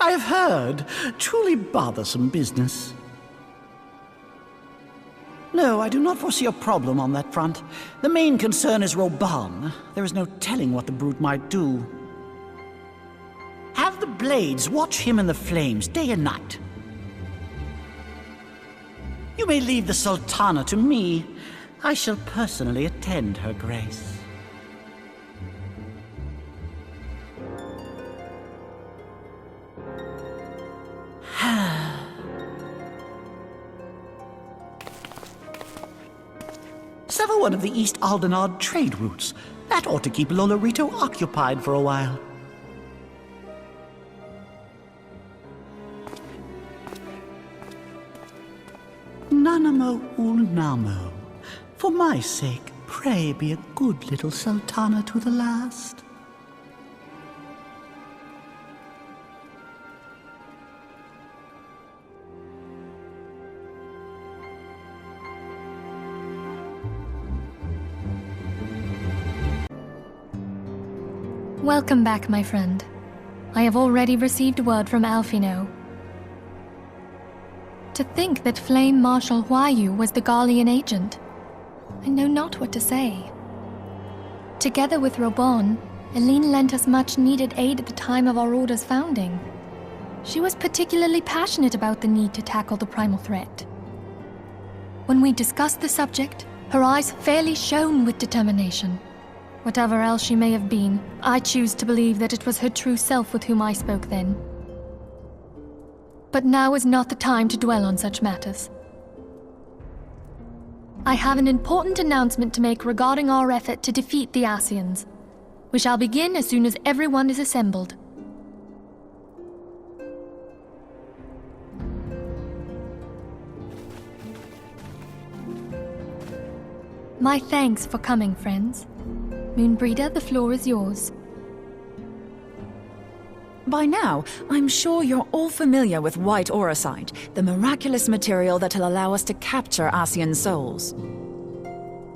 I've heard. Truly bothersome business. No, I do not foresee a problem on that front. The main concern is Roaille. There is no telling what the brute might do. Have the blades watch him in the flames day and night. You may leave the Sultana to me. I shall personally attend her grace. Sever one of the East Aldenard trade routes. That ought to keep Lolorito occupied for a while. Nanamo ulnamo. For my sake, pray be a good little Sultana to the last. Welcome back, my friend. I have already received word from Alfino. To think that Flame Marshal Roaille was the Garlean agent. I know not what to say. Together with Roaille, Eline lent us much-needed aid at the time of our Order's founding. She was particularly passionate about the need to tackle the primal threat. When we discussed the subject, her eyes fairly shone with determination. Whatever else she may have been, I choose to believe that it was her true self with whom I spoke then. But now is not the time to dwell on such matters. I have an important announcement to make regarding our effort to defeat the Ascians. We shall begin as soon as everyone is assembled. My thanks for coming, friends. Moonbreeder, the floor is yours. By now, I'm sure you're all familiar with white auricite, the miraculous material that'll allow us to capture Ascian souls.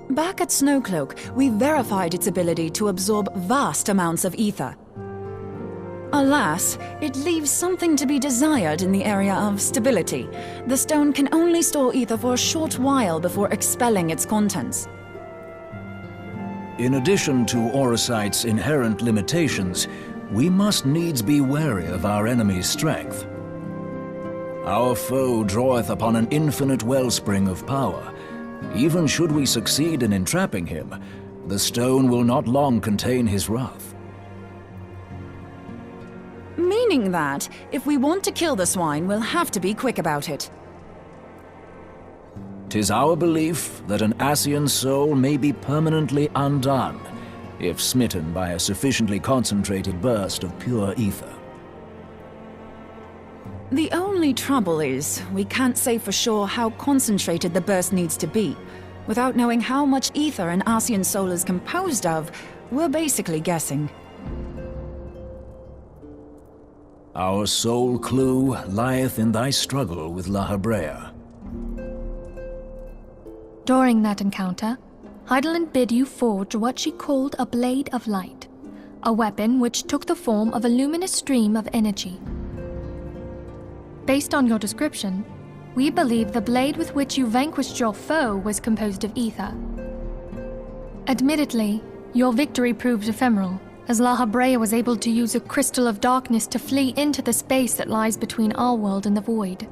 Back at Snowcloak, we verified its ability to absorb vast amounts of ether. Alas, it leaves something to be desired in the area of stability. The stone can only store ether for a short while before expelling its contents. In addition to auricite's inherent limitations, we must needs be wary of our enemy's strength. Our foe draweth upon an infinite wellspring of power. Even should we succeed in entrapping him, the stone will not long contain his wrath. Meaning that, if we want to kill the swine, we'll have to be quick about it. 'Tis our belief that an Ascian soul may be permanently undone, if smitten by a sufficiently concentrated burst of pure ether. The only trouble is, we can't say for sure how concentrated the burst needs to be. Without knowing how much ether an Ascian soul is composed of, we're basically guessing. Our sole clue lieth in thy struggle with La Habrea. During that encounter, Heidelin bid you forge what she called a Blade of Light, a weapon which took the form of a luminous stream of energy. Based on your description, we believe the blade with which you vanquished your foe was composed of ether. Admittedly, your victory proved ephemeral, as La Habrea was able to use a crystal of darkness to flee into the space that lies between our world and the void.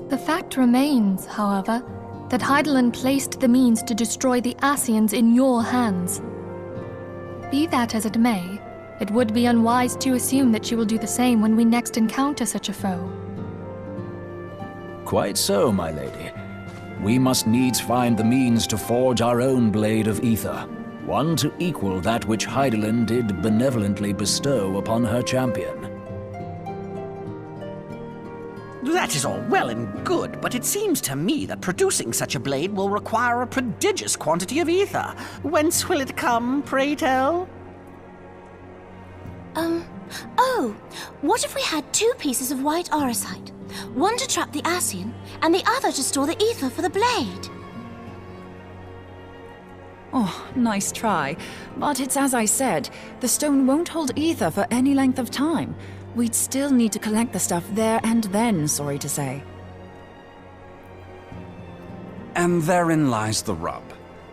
The fact remains, however, that Heidelin placed the means to destroy the Ascians in your hands. Be that as it may, it would be unwise to assume that she will do the same when we next encounter such a foe. Quite so, my lady. We must needs find the means to forge our own blade of ether, one to equal that which Heidelin did benevolently bestow upon her champion. That is all well and good, but it seems to me that producing such a blade will require a prodigious quantity of ether. Whence will it come, pray tell? Oh, what if we had 2 pieces of white auricite? One to trap the Ascian, and the other to store the ether for the blade. Oh, nice try. But it's as I said, the stone won't hold ether for any length of time. We'd still need to collect the stuff there and then, sorry to say. And therein lies the rub.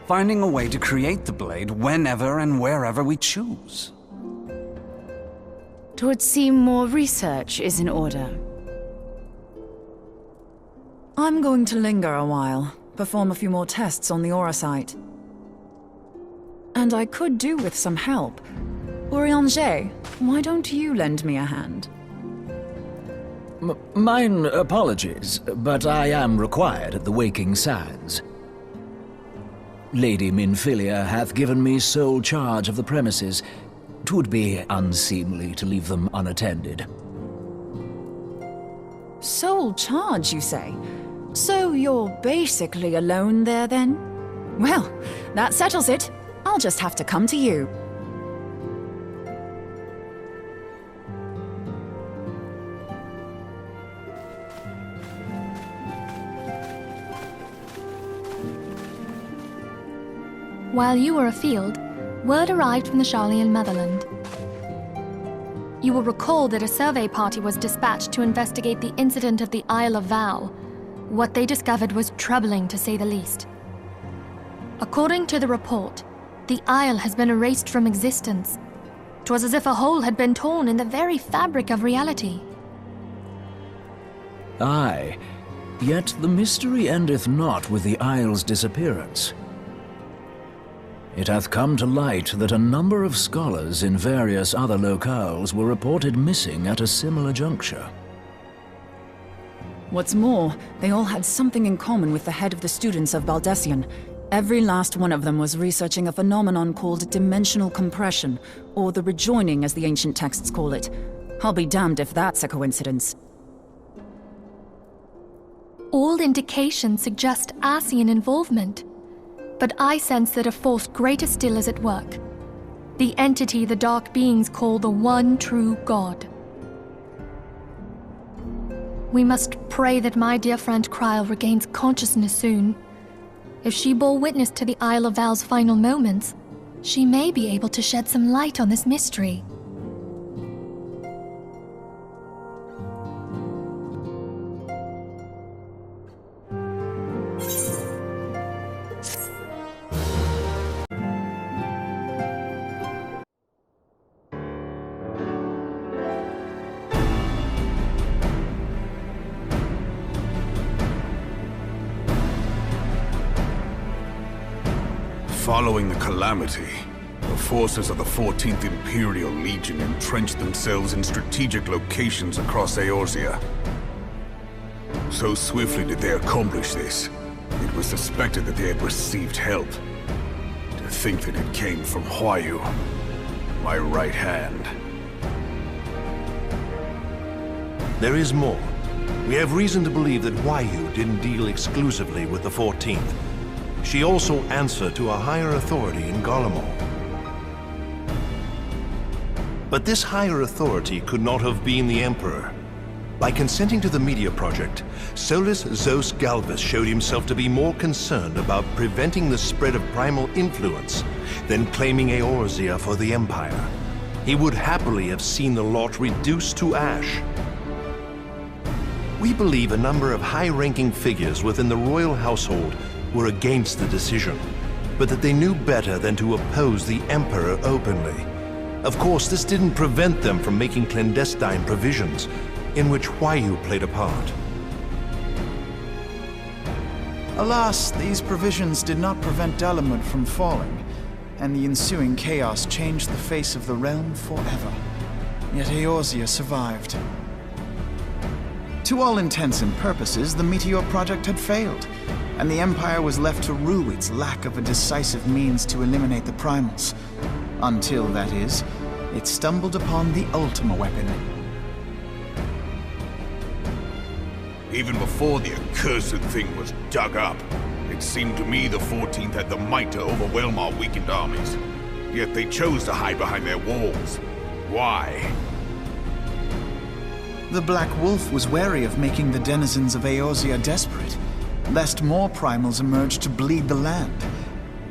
Finding a way to create the blade whenever and wherever we choose. It would seem more research is in order. I'm going to linger a while, perform a few more tests on the Aurosite. And I could do with some help. Urianger, why don't you lend me a hand? Mine apologies, but I am required at the Waking Sands. Lady Minfilia hath given me sole charge of the premises. 'Twould be unseemly to leave them unattended. Sole charge, you say? So you're basically alone there, then? Well, that settles it. I'll just have to come to you. While you were afield, word arrived from the Charlian motherland. You will recall that a survey party was dispatched to investigate the incident of the Isle of Val. What they discovered was troubling, to say the least. According to the report, the isle has been erased from existence. 'Twas as if a hole had been torn in the very fabric of reality. Aye, yet the mystery endeth not with the isle's disappearance. It hath come to light that a number of scholars in various other locales were reported missing at a similar juncture. What's more, they all had something in common with the head of the students of Baldessian. Every last one of them was researching a phenomenon called dimensional compression, or the rejoining as the ancient texts call it. I'll be damned if that's a coincidence. All indications suggest Ascian involvement, but I sense that a force greater still is at work. The entity the dark beings call the one true God. We must pray that my dear friend Kryl regains consciousness soon. If she bore witness to the Isle of Val's final moments, she may be able to shed some light on this mystery. Following the calamity, the forces of the 14th Imperial Legion entrenched themselves in strategic locations across Eorzea. So swiftly did they accomplish this, it was suspected that they had received help. To think that it came from Roaille, my right hand. There is more. We have reason to believe that Roaille didn't deal exclusively with the 14th. She also answered to a higher authority in Garlemald. But this higher authority could not have been the Emperor. By consenting to the Media Project, Solus Zos Galvus showed himself to be more concerned about preventing the spread of primal influence than claiming Eorzea for the Empire. He would happily have seen the lot reduced to ash. We believe a number of high-ranking figures within the royal household were against the decision, but that they knew better than to oppose the Emperor openly. Of course, this didn't prevent them from making clandestine provisions, in which Roaille played a part. Alas, these provisions did not prevent Dalamud from falling, and the ensuing chaos changed the face of the realm forever. Yet Eorzea survived. To all intents and purposes, the Meteor Project had failed, and the Empire was left to rue its lack of a decisive means to eliminate the primals. Until, that is, it stumbled upon the Ultima weapon. Even before the accursed thing was dug up, it seemed to me the 14th had the might to overwhelm our weakened armies. Yet they chose to hide behind their walls. Why? The Black Wolf was wary of making the denizens of Eorzea desperate, lest more primals emerge to bleed the land.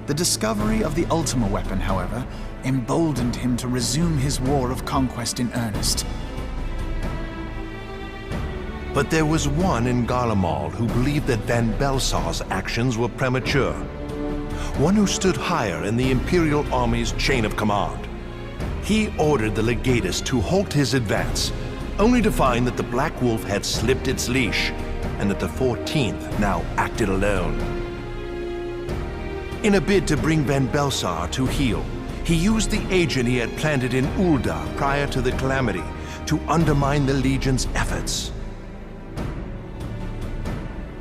The discovery of the Ultima weapon, however, emboldened him to resume his war of conquest in earnest. But there was one in Garlemald who believed that Van Belsar's actions were premature. One who stood higher in the Imperial Army's chain of command. He ordered the Legatus to halt his advance, only to find that the Black Wolf had slipped its leash, and that the 14th now acted alone. In a bid to bring Van Belsar to heel, he used the agent he had planted in Ul'dah prior to the Calamity to undermine the Legion's efforts.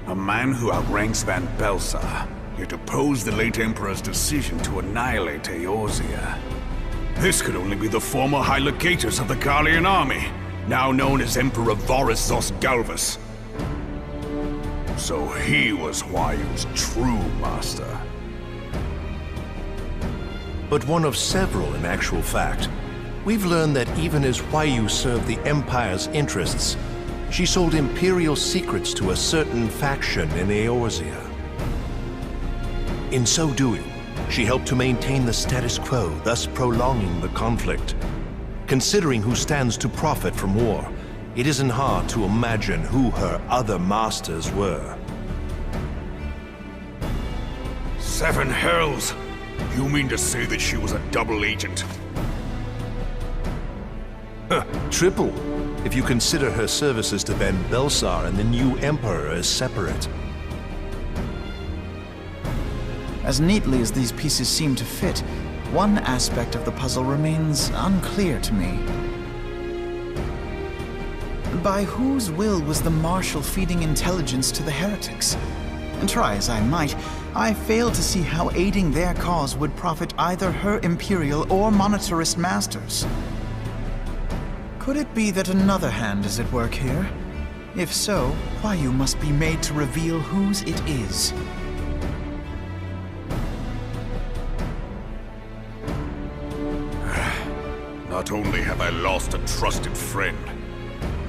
A man who outranks Van Belsar, yet opposed the late Emperor's decision to annihilate Eorzea. This could only be the former High Legatus of the Garlean army, now known as Emperor Varus Zos Galvus. So he was Huayu's true master. But one of several in actual fact. We've learned that even as Huayu served the Empire's interests, she sold Imperial secrets to a certain faction in Eorzea. In so doing, she helped to maintain the status quo, thus prolonging the conflict. Considering who stands to profit from war, it isn't hard to imagine who her other masters were. 7 hells! You mean to say that she was a double agent? Triple, if you consider her services to Van Belsar and the new Emperor as separate. As neatly as these pieces seem to fit, one aspect of the puzzle remains unclear to me. By whose will was the Marshal feeding intelligence to the heretics? And try as I might, I fail to see how aiding their cause would profit either her Imperial or Monetarist masters. Could it be that another hand is at work here? If so, Huayu must be made to reveal whose it is. Not only have I lost a trusted friend,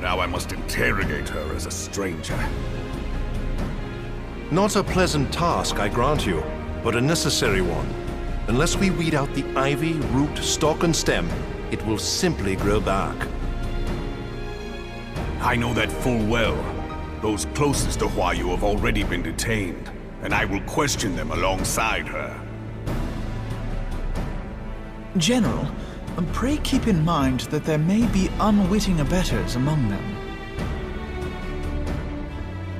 now I must interrogate her as a stranger. Not a pleasant task, I grant you, but a necessary one. Unless we weed out the ivy, root, stalk, and stem, it will simply grow back. I know that full well. Those closest to Huayu have already been detained, and I will question them alongside her. General, pray keep in mind that there may be unwitting abettors among them.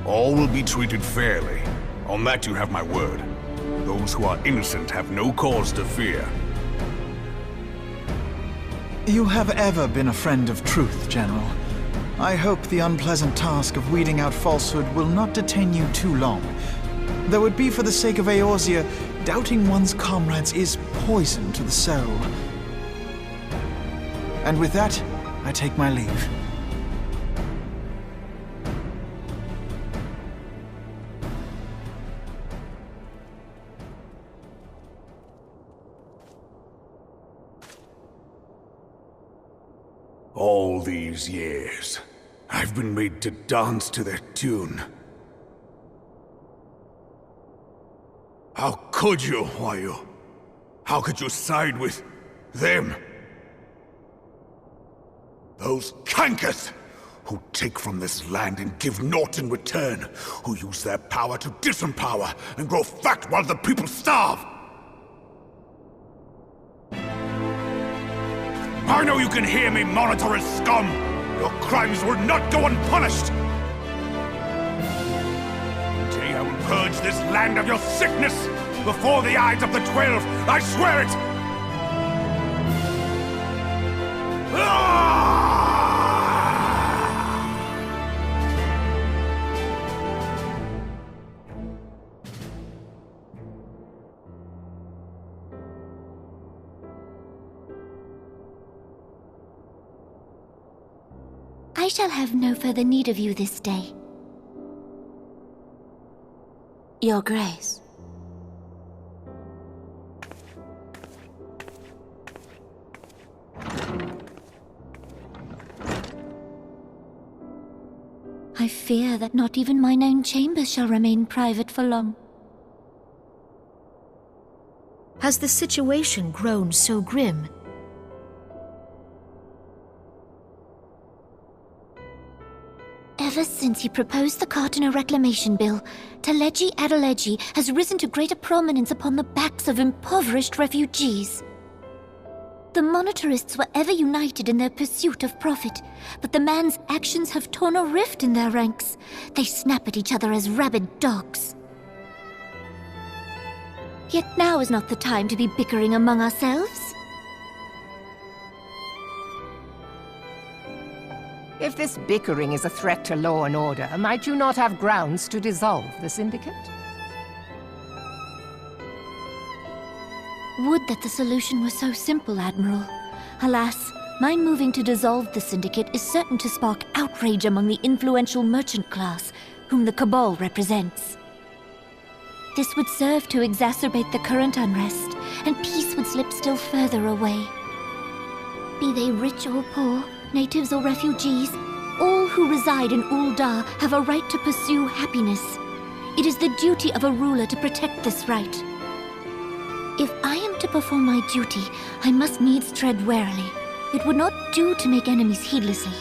All will be treated fairly. On that you have my word. Those who are innocent have no cause to fear. You have ever been a friend of truth, General. I hope the unpleasant task of weeding out falsehood will not detain you too long. Though it be for the sake of Eorzea, doubting one's comrades is poison to the soul. And with that, I take my leave. All these years, I've been made to dance to their tune. How could you, Huayu? How could you side with them? Those cankers who take from this land and give naught in return, who use their power to disempower and grow fat while the people starve. I know you can hear me, monetarist scum! Your crimes will not go unpunished! Today I will purge this land of your sickness! Before the eyes of the 12, I swear it! I shall have no further need of you this day. Your Grace. I fear that not even mine own chambers shall remain private for long. has the situation grown so grim? Ever since he proposed the Cartiner Reclamation Bill, Teleji Adeleji has risen to greater prominence upon the backs of impoverished refugees. The monetarists were ever united in their pursuit of profit, but the man's actions have torn a rift in their ranks. They snap at each other as rabid dogs. Yet now is not the time to be bickering among ourselves. If this bickering is a threat to law and order, might you not have grounds to dissolve the Syndicate? Would that the solution were so simple, Admiral. Alas, my moving to dissolve the Syndicate is certain to spark outrage among the influential merchant class, whom the Cabal represents. This would serve to exacerbate the current unrest, and peace would slip still further away. Be they rich or poor, natives or refugees, all who reside in Ul'dah have a right to pursue happiness. It is the duty of a ruler to protect this right. If I am to perform my duty, I must needs tread warily. It would not do to make enemies heedlessly.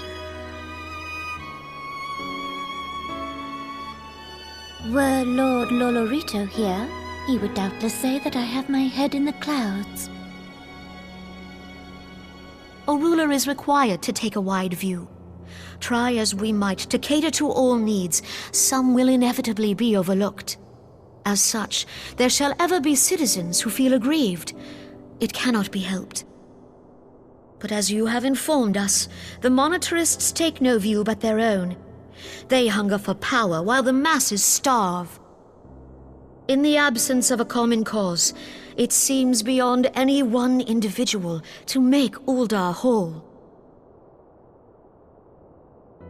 Were Lord Lolorito here, he would doubtless say that I have my head in the clouds. A ruler is required to take a wide view. Try as we might to cater to all needs, some will inevitably be overlooked. As such, there shall ever be citizens who feel aggrieved. It cannot be helped. But as you have informed us, the monetarists take no view but their own. They hunger for power while the masses starve. In the absence of a common cause, it seems beyond any one individual to make Ul'dah whole.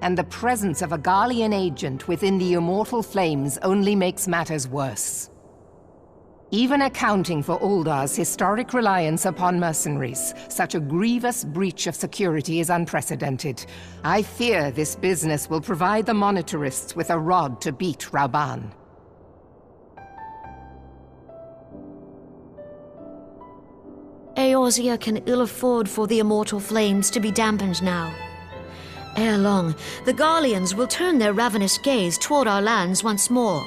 And the presence of a Garlean agent within the Immortal Flames only makes matters worse. Even accounting for Uldah's historic reliance upon mercenaries, such a grievous breach of security is unprecedented. I fear this business will provide the monetarists with a rod to beat Rauban. Eorzea can ill afford for the Immortal Flames to be dampened now. Ere long, the Garleans will turn their ravenous gaze toward our lands once more.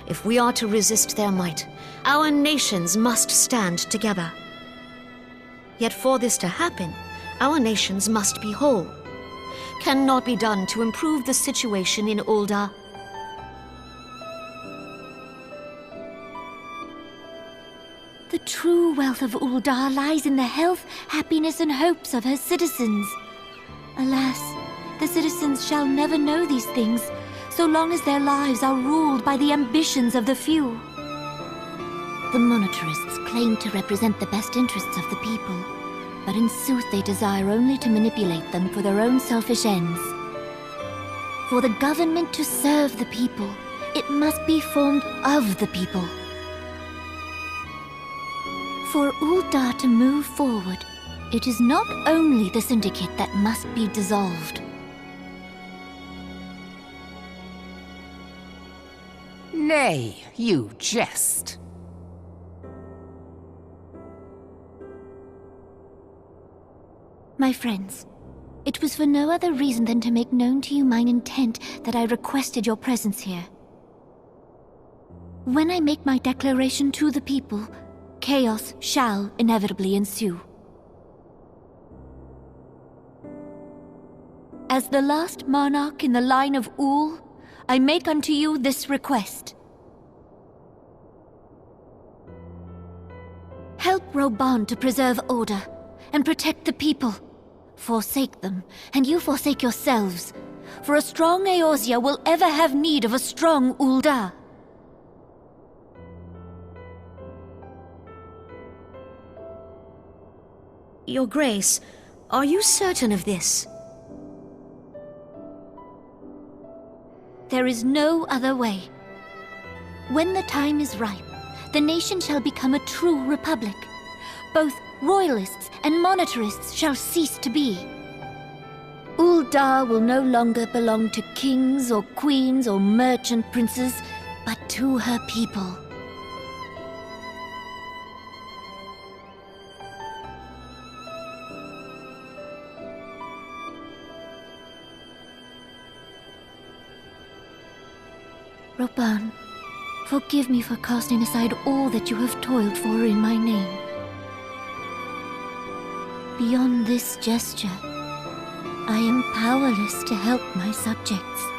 If we are to resist their might, our nations must stand together. Yet for this to happen, our nations must be whole. Cannot be done to improve the situation in Ul'dah. The true wealth of Ul'dah lies in the health, happiness, and hopes of her citizens. Alas, the citizens shall never know these things, so long as their lives are ruled by the ambitions of the few. The monetarists claim to represent the best interests of the people, but in sooth they desire only to manipulate them for their own selfish ends. For the government to serve the people, it must be formed of the people. For Ul'dah to move forward, it is not only the Syndicate that must be dissolved. Nay, you jest. My friends, it was for no other reason than to make known to you mine intent that I requested your presence here. When I make my declaration to the people, chaos shall inevitably ensue. As the last monarch in the line of Ul, I make unto you this request. Help Rauban to preserve order and protect the people. Forsake them, and you forsake yourselves. For a strong Eorzea will ever have need of a strong Ul'dah. Your Grace, are you certain of this? There is no other way. When the time is ripe, the nation shall become a true republic. Both royalists and monetarists shall cease to be. Ul'dah will no longer belong to kings or queens or merchant princes, but to her people. Roban, forgive me for casting aside all that you have toiled for in my name. Beyond this gesture, I am powerless to help my subjects.